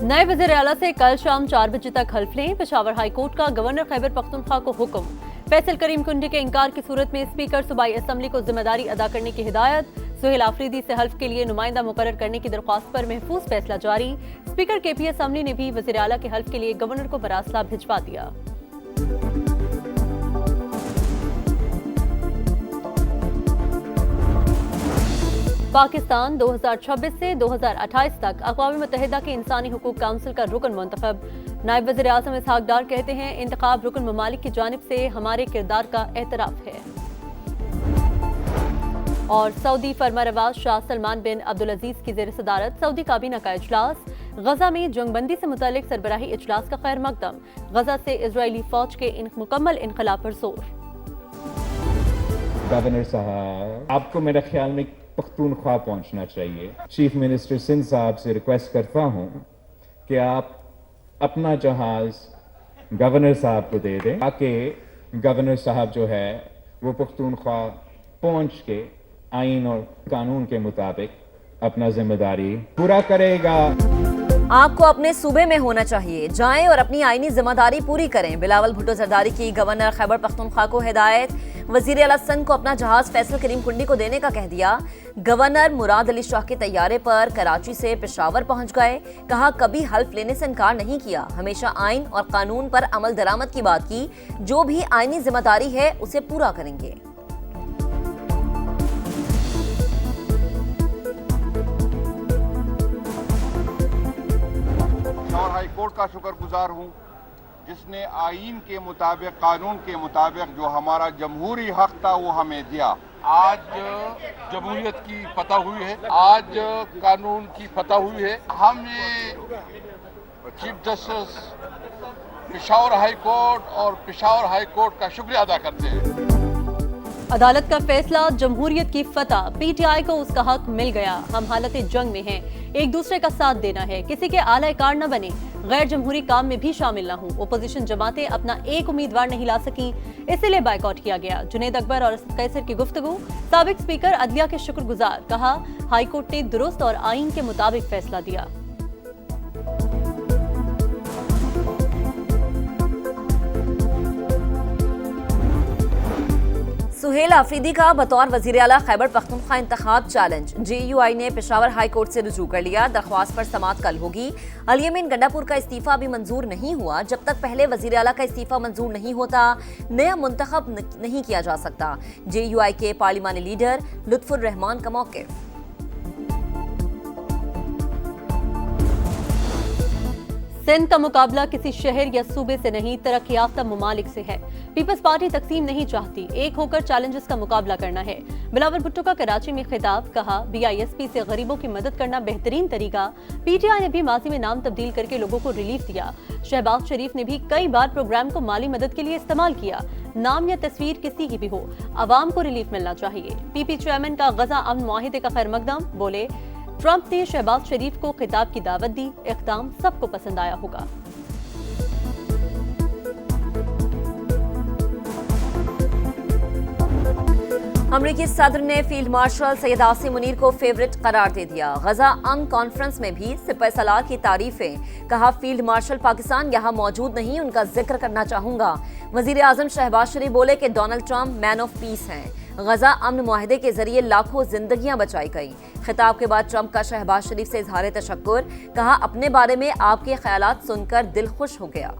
नए वज़ीर आला से कल शाम 4 बजे तक हल्फ लें। पेशावर हाई कोर्ट का गवर्नर खैबर पख्तूनख्वा को हुक्म। फैसल करीम कुंडी के इनकार की सूरत में स्पीकर सूबाई असम्बली को जिम्मेदारी अदा करने की हिदायत। सुहेल आफरीदी से हल्फ के लिए नुमाइंदा मुकर्रर करने की दरख्वास्त पर महफूज फैसला जारी। स्पीकर केपी असम्बली ने भी वज़ीर आला के हल्फ के लिए गवर्नर को मरासला भिजवा दिया। पाकिस्तान 2026 से 2028 तक अक़वाम मुत्तहिदा के इंसानी हुकूक काउंसिल का रुकन मुंतखब। नायब वज़ीर आज़म इसहाक डार कहते हैं, इंतखाब रुकन ममालिक की जानिब से हमारे किरदार का एतराफ़ है। और सऊदी फरमारवा शाह सलमान बिन अब्दुल अजीज की ज़ेर सदारत सऊदी काबीना का इजलास। गजा में जंगबंदी से मुतालिक सरबराही इजलास का खैर मकदम। गजा से इजरायली फौज के मुकम्मल इनकलाब पर जोर। गवर्नर साहब, आपको मेरे ख्याल में पख्तूनख्वा पहुंचना चाहिए। चीफ मिनिस्टर सिंध साहब से रिक्वेस्ट करता हूं कि आप अपना जहाज गवर्नर साहब को दे दें ताकि गवर्नर साहब जो है वो पख्तूनख्वा पहुंच के आइन और कानून के मुताबिक अपना जिम्मेदारी पूरा करेगा। आपको अपने सूबे में होना चाहिए, जाएं और अपनी आईनी जिम्मेदारी पूरी करें। बिलावल भुट्टो जरदारी की गवर्नर खैबर पख्तूनख्वा को हिदायत। वजीर आला संघ को अपना जहाज फैसल करीम कुंडी को देने का कह दिया। गवर्नर मुराद अली शाह के तैयारे पर कराची से पेशावर पहुंच गए। कहा, कभी हल्फ लेने से इनकार नहीं किया, हमेशा आइन और कानून पर अमल दरामद की बात की। जो भी आईनी जिम्मेदारी है उसे पूरा करेंगे। और हाई कोर्ट का शुक्रगुजार हूँ जिसने आइन के मुताबिक, कानून के मुताबिक जो हमारा जमहूरी हक था वो हमें दिया। आज जमहूरियत की फतह हुई है, आज कानून की फतह हुई है। हम ये chief justice Peshawar high court और पेशावर हाई कोर्ट का शुक्रिया अदा करते हैं। अदालत का फैसला, जमहूरियत की फतह, पीटीआई को उसका हक मिल गया। हम हालत जंग में हैं, एक दूसरे का साथ देना है, किसी के आला कार न बने, गैर जमहूरी काम में भी शामिल न हूं। ओपोजिशन जमातें अपना एक उम्मीदवार नहीं ला सकी, इसीलिए बायकॉट किया गया। जुनेद अकबर और असद कैसर की गुफ्तगू। साबिक स्पीकर अदलिया के शुक्रगुजार, कहा हाईकोर्ट ने दुरुस्त और आइन के मुताबिक फैसला दिया। सुहेल आफरीदी का बतौर वजीर आला खैबर पख्तूनख्वा इंतखाब चैलेंज। JUI ने पेशावर हाई कोर्ट से रुजू कर लिया। दरख्वास्त पर समाअत कल होगी। अल-यमीन गंडापुर का इस्तीफा अभी मंजूर नहीं हुआ। जब तक पहले वजीर आला का इस्तीफा मंजूर नहीं होता, नया मुंतखब नहीं किया जा सकता। JUI के पार्लिमानी लीडर लुत्फुर रहमान का मौक़िफ़। सिंध का मुकाबला किसी शहर या सूबे से नहीं, तरक्की याफ्ता ममालिक से है। पीपल्स पार्टी तकसीम नहीं चाहती, एक होकर चैलेंजेस का मुकाबला करना है। बिलावल भुट्टो का कराची में खिताब, कहा BISP से गरीबों की मदद करना बेहतरीन तरीका। PTI ने भी माजी में नाम तब्दील करके लोगों को रिलीफ दिया। शहबाज शरीफ ने भी कई बार प्रोग्राम को माली मदद के लिए इस्तेमाल किया। नाम या तस्वीर किसी की भी हो, आवाम को रिलीफ मिलना चाहिए। PP चेयरमैन का गजा अमन मुआहिदे का खैर मकदम, बोले ट्रंप ने शहबाज शरीफ को खिताब की दावत दी, इक़दाम सबको पसंद आया होगा। अमरीकी सदर ने फील्ड मार्शल सैयद आसिम मुनीर को फेवरेट करार दे दिया। गजा अमन कॉन्फ्रेंस में भी सिपह सलार की तारीफें। कहा, फील्ड मार्शल पाकिस्तान यहाँ मौजूद नहीं, उनका जिक्र करना चाहूंगा। वजीर आजम शहबाज शरीफ बोले कि Donald Trump man of peace हैं। गजा अमन मुआहिदे के जरिए लाखों जिंदगियां बचाई गई। खिताब के बाद ट्रंप का शहबाज शरीफ से इजहार तशक्कुर। कहा, अपने बारे में आपके ख्यालात सुनकर दिल खुश हो गया।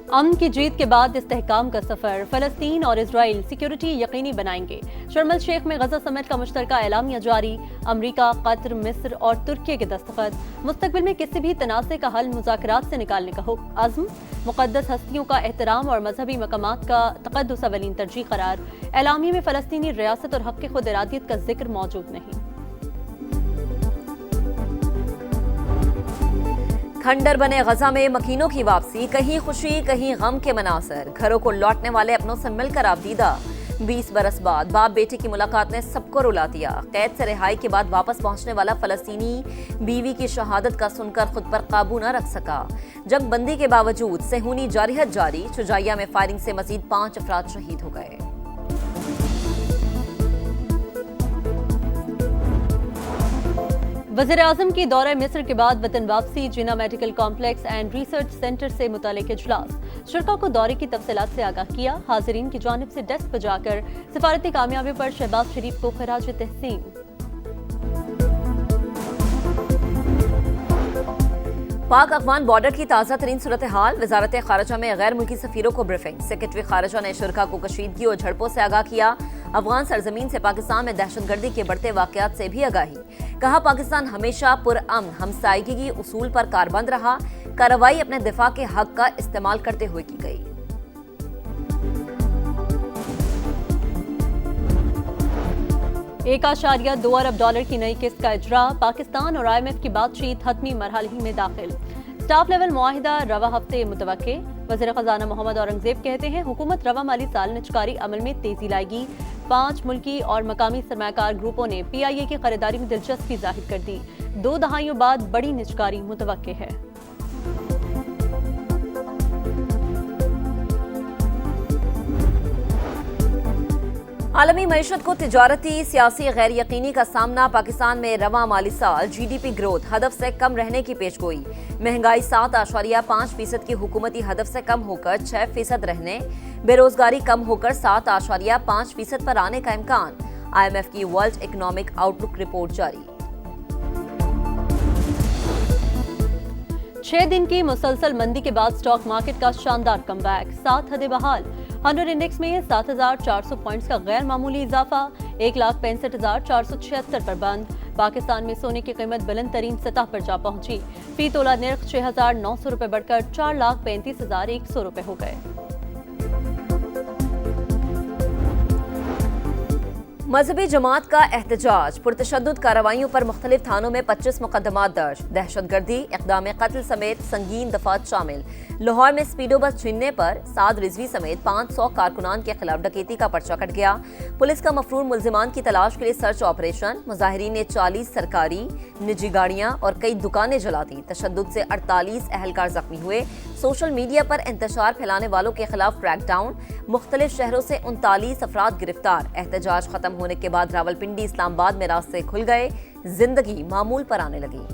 अमन की जीत के बाद इस्तेहकाम का सफर, फलस्तीन और इजराइल सिक्योरिटी यकीनी बनाएंगे। शर्म अल शेख में गजा समेत का मुश्तरका एलामिया जारी। अमरीका, कतर, मिस्र और तुर्की के दस्तखत। मुस्तकबिल में किसी भी तनाज़े का हल मुज़ाकरात से निकालने का हुक्म। आज़म, मुक़द्दस हस्तियों का एहतराम और मजहबी मकामात का तक़द्दुस अवलीन तरजीह करार। एलामिया में फलस्तीनी रियासत और हक़ खुद इरादियत का जिक्र मौजूद नहीं। खंडर बने गजा में मकीनों की वापसी, कहीं खुशी कहीं गम के मनासर। घरों को लौटने वाले अपनों से मिलकर आबदीदा। 20 बरस बाद बाप बेटी की मुलाकात ने सबको रुला दिया। कैद से रिहाई के बाद वापस पहुंचने वाला फलस्तीनी बीवी की शहादत का सुनकर खुद पर काबू न रख सका। जंग बंदी के बावजूद सेहूनी जारियत जारी। शुजाइया में फायरिंग से मजीद 5 अफराद शहीद हो गए। वज़ीर-ए-आज़म की दौरे मिस्र के बाद वतन वापसी, Jinnah medical complex and research centre से मुतालिक इजलास। शुरा को दौरे की तफसीलात से आगाह किया। हाजिरीन की जानिब से डेस्क बजाकर सिफारती कामयाबी पर शहबाज शरीफ को खराज तहसीन। पाक अफगान बॉर्डर की ताज़ा तरीन सूरत हाल, वजारत खारजा में गैर मुल्की सफीरों को ब्रीफिंग। सेक्रेटरी खारजा ने शुरा को कशीदगी और झड़पों से आगाह किया। अफगान सरजमीन से पाकिस्तान में दहशतगर्दी के बढ़ते वाकयात से भी आगाही। कहा, पाकिस्तान हमेशा पुरअमन हमसायगी की उसूल पर कारबंद रहा। कार्रवाई अपने दिफा के हक का इस्तेमाल करते हुए की गई। $1.2 अरब की नई किस्त का इजरा। पाकिस्तान और IMF की बातचीत हतमी मरहले में दाखिल। स्टाफ लेवल मुआहिदा रवा हफ्ते मुतवक्के। वज़ीर खजाना मोहम्मद औरंगजेब कहते हैं, हुकूमत रवा माली साल निजकारी अमल में तेजी लाएगी। 5 मुल्की और मकामी सरमायाकार ग्रुपों ने PIA की खरीदारी में दिलचस्पी जाहिर कर दी। 2 दहाइयों बाद बड़ी निजकारी मुतवक्के है। आलमी मईशत को तिजारती सियासी गैर यकीनी का सामना। पाकिस्तान में रवा माली साल GDP ग्रोथ हदफ से कम रहने की पेशगोई। महंगाई 7.5% की हुकूमती हदफ से कम होकर 6% रहने। बेरोजगारी कम होकर 7.5% पर आने का इम्कान। IMF की वर्ल्ड इकोनॉमिक आउटलुक रिपोर्ट जारी। 6 दिन की मुसलसल मंदी के बाद स्टॉक मार्केट का शानदार कमबैक। 7 हदें बहाल। 100 इंडेक्स में 7,400 पॉइंट्स का गैर मामूली इजाफा। 1,65,476 पर बंद। पाकिस्तान में सोने की कीमत बुलंद तरीन सतह पर जा पहुंची। फी तोला नर्ख 6,900 रुपए बढ़कर 4,35,100 रुपए हो गए। मजहबी जमात का एहतजाज। पुरतशद्दुद कार्रवाइयों पर मुख्तलिफ थानों में 25 मुकदमात दर्ज। दहशतगर्दी, इक़दाम कत्ल समेत संगीन दफात शामिल। लाहौर में स्पीडो बस छीनने पर साद रिजवी समेत 500 कारकुनान के खिलाफ डकैती का पर्चा कट गया। पुलिस का मफरूर मुल्जिमान की तलाश के लिए सर्च ऑपरेशन। मुजाहिरीन ने 40 सरकारी निजी गाड़ियां और कई दुकानें जला दी। तशद्दुद से 48 अहलकार जख्मी हुए। सोशल मीडिया पर इंतशार फैलाने वालों के खिलाफ क्रैकडाउन। मुख्तलिफ शहरों से 39 अफराद गिरफ्तार। एहतजाज खत्म होने के बाद रावलपिंडी इस्लामाबाद में रास्ते खुल गए। जिंदगी मामूल पर आने लगी।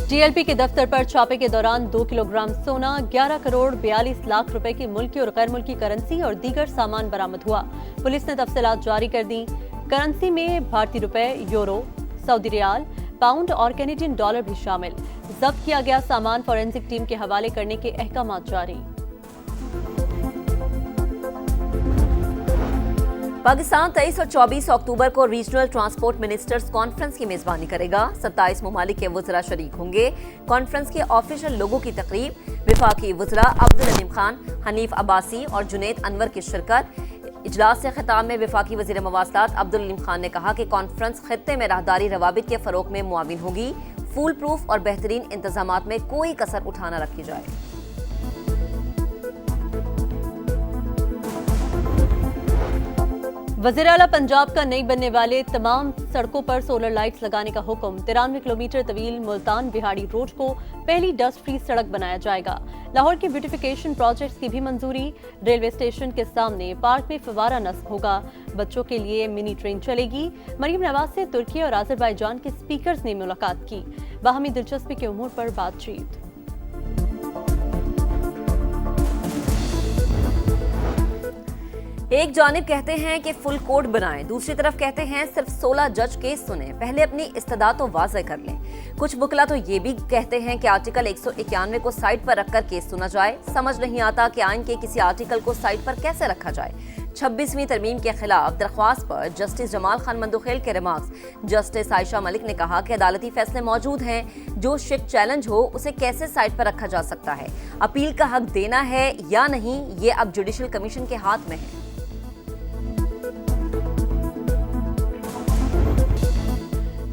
TLP के दफ्तर पर छापे के दौरान 2 किलोग्राम सोना, 11 करोड़ 42 लाख रुपए की मुल्की और गैर मुल्की करेंसी और दीगर सामान बरामद हुआ। पुलिस ने तफसीलात जारी कर दी। करेंसी में भारतीय रुपए, यूरो, सऊदी रियाल, पाउंड और कैनेडियन डॉलर भी शामिल। जब्त किया गया सामान फॉरेंसिक टीम के हवाले करने के अहकामात जारी। पाकिस्तान 23 और 24 अक्टूबर को रीजनल ट्रांसपोर्ट मिनिस्टर्स कॉन्फ्रेंस की मेजबानी करेगा। 27 ममालिक के वज़रा शरीक होंगे। कॉन्फ्रेंस के ऑफिशियल लोगों की तकरीब। विफाकी वज़रा अब्दुल अलीम खान, हनीफ अब्बासी और जुनैद अनवर की शिरकत। इजलास से खिताब में विफाकी वज़ीर मवासलात अब्दुल अलीम खान ने कहा कि कॉन्फ्रेंस खित्ते में राहदारी रवाबित के फरोग में मुआविन होगी। फूल प्रूफ और बेहतरीन इंतजामात में कोई कसर उठाना रखी जाए। वज़ीर आला पंजाब का नई बनने वाले तमाम सड़कों पर सोलर लाइट्स लगाने का हुक्म। 93 किलोमीटर तवील मुल्तान बिहाड़ी रोड को पहली डस्ट फ्री सड़क बनाया जाएगा। लाहौर की ब्यूटिफिकेशन प्रोजेक्ट्स की भी मंजूरी। रेलवे स्टेशन के सामने पार्क में फवारा नस्ब होगा। बच्चों के लिए मिनी ट्रेन चलेगी। मरीम नवाज से तुर्की और आज़रबाईजान के स्पीकर्स ने मुलाकात की। बाहमी दिलचस्पी के उमूर पर बातचीत। एक जानिब कहते हैं कि फुल कोड बनाएं, दूसरी तरफ कहते हैं सिर्फ 16 जज केस सुने, पहले अपनी इस्तदा तो वाज़े कर लें। कुछ बुकला तो ये भी कहते हैं कि आर्टिकल 191 को साइड पर रखकर केस सुना जाए। समझ नहीं आता कि आइन के किसी आर्टिकल को साइड पर कैसे रखा जाए। 26वीं तरमीम के खिलाफ दरख्वास्त पर जस्टिस जमाल खान मंदुखेल के रिमार्क्स। जस्टिस आयशा मलिक ने कहा कि अदालती फैसले मौजूद हैं, जो शिक चैलेंज हो उसे कैसे साइड पर रखा जा सकता है। अपील का हक देना है या नहीं, ये अब जुडिशल कमीशन के हाथ में है।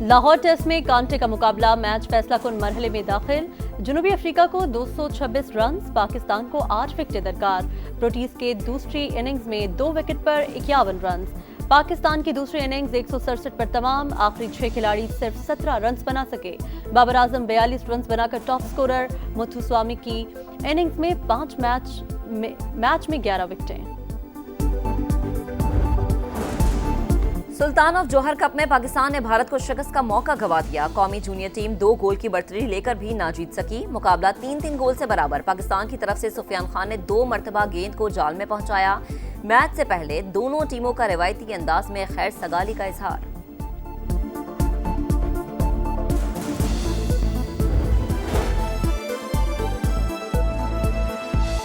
लाहौर टेस्ट में कांटे का मुकाबला, मैच फैसला कुन मरहले में दाखिल। जनूबी अफ्रीका को 226 रन, पाकिस्तान को 8 विकेटें दरकार। प्रोटीज के दूसरी इनिंग्स में 2 विकेट पर 51 रन। पाकिस्तान की दूसरी इनिंग्स 167 पर तमाम। आखिरी 6 खिलाड़ी सिर्फ 17 रन बना सके। बाबर आजम 42 रन बनाकर टॉप स्कोरर। मुथुस्वामी की इनिंग्स में 5 मैच में 11 विकेटें। सुल्तान ऑफ जौहर कप में पाकिस्तान ने भारत को शिकस्त का मौका गंवा दिया। कौमी जूनियर टीम 2 गोल की बढ़तरी लेकर भी ना जीत सकी। मुकाबला 3-3 गोल से बराबर। पाकिस्तान की तरफ से सुफियान खान ने 2 मरतबा गेंद को जाल में पहुंचाया। मैच से पहले दोनों टीमों का रिवायती अंदाज में खैर सगाली का इजहार।